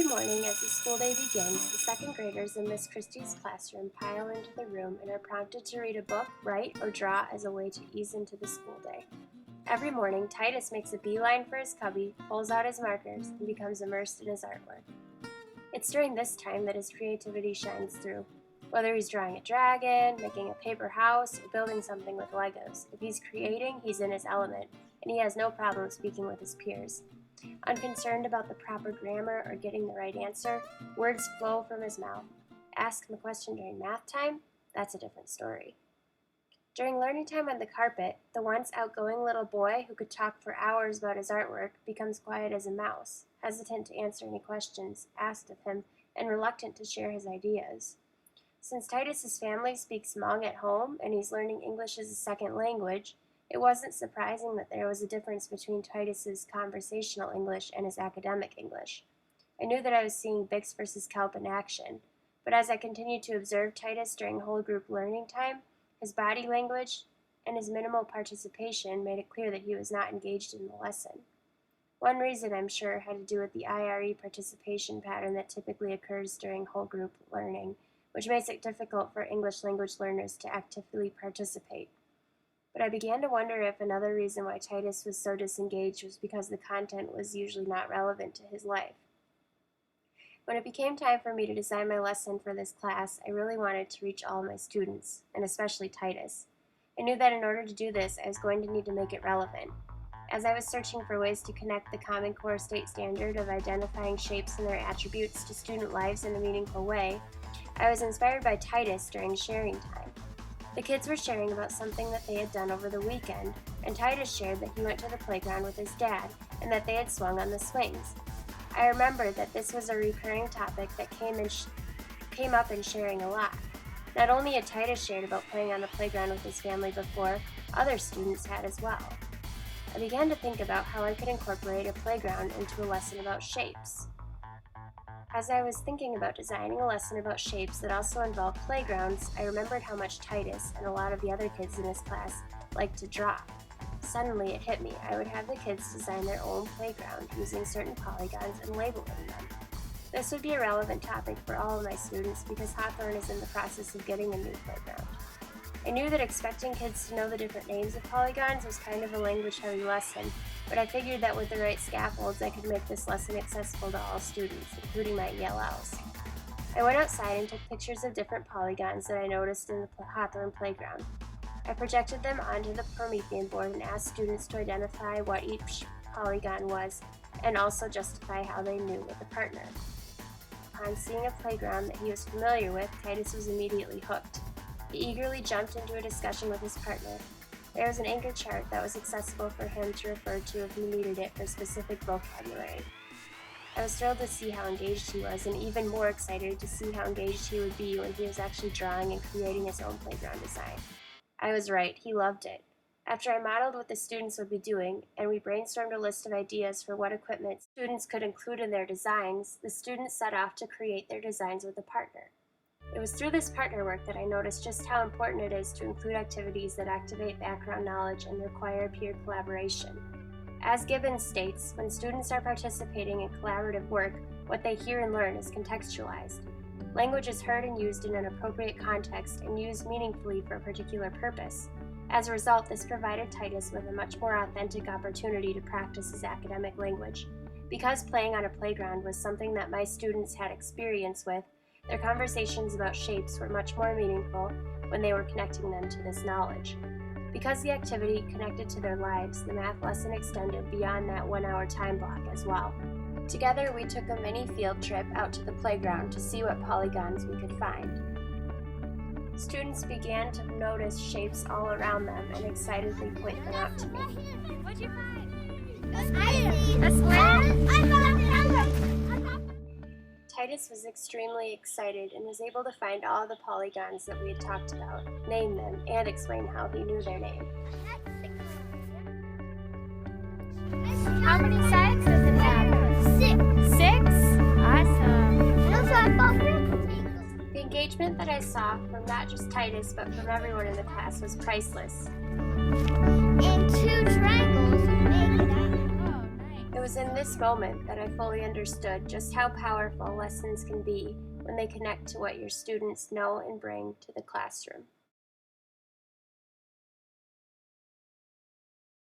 morning as the school day begins, the second graders in Miss Christie's classroom pile into the room and are prompted to read a book, write, or draw as a way to ease into the school day. Every morning, Titus makes a beeline for his cubby, pulls out his markers, and becomes immersed in his artwork. It's during this time that his creativity shines through. Whether he's drawing a dragon, making a paper house, or building something with Legos, if he's creating, he's in his element, and he has no problem speaking with his peers. Unconcerned about the proper grammar or getting the right answer, words flow from his mouth. Ask him a question during math time? That's a different story. During learning time on the carpet, the once outgoing little boy who could talk for hours about his artwork becomes quiet as a mouse, hesitant to answer any questions asked of him, and reluctant to share his ideas. Since Titus's family speaks Hmong at home and he's learning English as a second language, it wasn't surprising that there was a difference between Titus's conversational English and his academic English. I knew that I was seeing Bix versus Kelp in action, but as I continued to observe Titus during whole group learning time, his body language and his minimal participation made it clear that he was not engaged in the lesson. One reason, I'm sure, had to do with the IRE participation pattern that typically occurs during whole group learning, which makes it difficult for English language learners to actively participate. But I began to wonder if another reason why Titus was so disengaged was because the content was usually not relevant to his life. When it became time for me to design my lesson for this class, I really wanted to reach all of my students, and especially Titus. I knew that in order to do this, I was going to need to make it relevant. As I was searching for ways to connect the Common Core state standard of identifying shapes and their attributes to student lives in a meaningful way, I was inspired by Titus during sharing time. The kids were sharing about something that they had done over the weekend, and Titus shared that he went to the playground with his dad and that they had swung on the swings. I remembered that this was a recurring topic that came up in sharing a lot. Not only had Titus shared about playing on the playground with his family before, other students had as well. I began to think about how I could incorporate a playground into a lesson about shapes. As I was thinking about designing a lesson about shapes that also involved playgrounds, I remembered how much Titus and a lot of the other kids in his class liked to draw. Suddenly it hit me. I would have the kids design their own playground using certain polygons and labeling them. This would be a relevant topic for all of my students because Hawthorne is in the process of getting a new playground. I knew that expecting kids to know the different names of polygons was kind of a language-heavy lesson, but I figured that with the right scaffolds I could make this lesson accessible to all students, including my ELLs. I went outside and took pictures of different polygons that I noticed in the Hawthorne playground. I projected them onto the Promethean board and asked students to identify what each polygon was and also justify how they knew with a partner. Upon seeing a playground that he was familiar with, Titus was immediately hooked. He eagerly jumped into a discussion with his partner. There was an anchor chart that was accessible for him to refer to if he needed it for specific vocabulary. I was thrilled to see how engaged he was, and even more excited to see how engaged he would be when he was actually drawing and creating his own playground design. I was right, he loved it. After I modeled what the students would be doing, and we brainstormed a list of ideas for what equipment students could include in their designs, the students set off to create their designs with a partner. It was through this partner work that I noticed just how important it is to include activities that activate background knowledge and require peer collaboration. As Gibbons states, when students are participating in collaborative work, what they hear and learn is contextualized. Language is heard and used in an appropriate context and used meaningfully for a particular purpose. As a result, this provided Titus with a much more authentic opportunity to practice his academic language. Because playing on a playground was something that my students had experience with, their conversations about shapes were much more meaningful when they were connecting them to this knowledge. Because the activity connected to their lives, the math lesson extended beyond that 1-hour time block as well. Together, we took a mini field trip out to the playground to see what polygons we could find. Students began to notice shapes all around them and excitedly point them out to me. What'd you find? A square? Titus was extremely excited and was able to find all the polygons that we had talked about, name them, and explain how he knew their name. How many sides does it have? 6. 6? Awesome. The engagement that I saw from not just Titus but from everyone in the class was priceless. And 2 triangles make that. was in this moment that I fully understood just how powerful lessons can be when they connect to what your students know and bring to the classroom.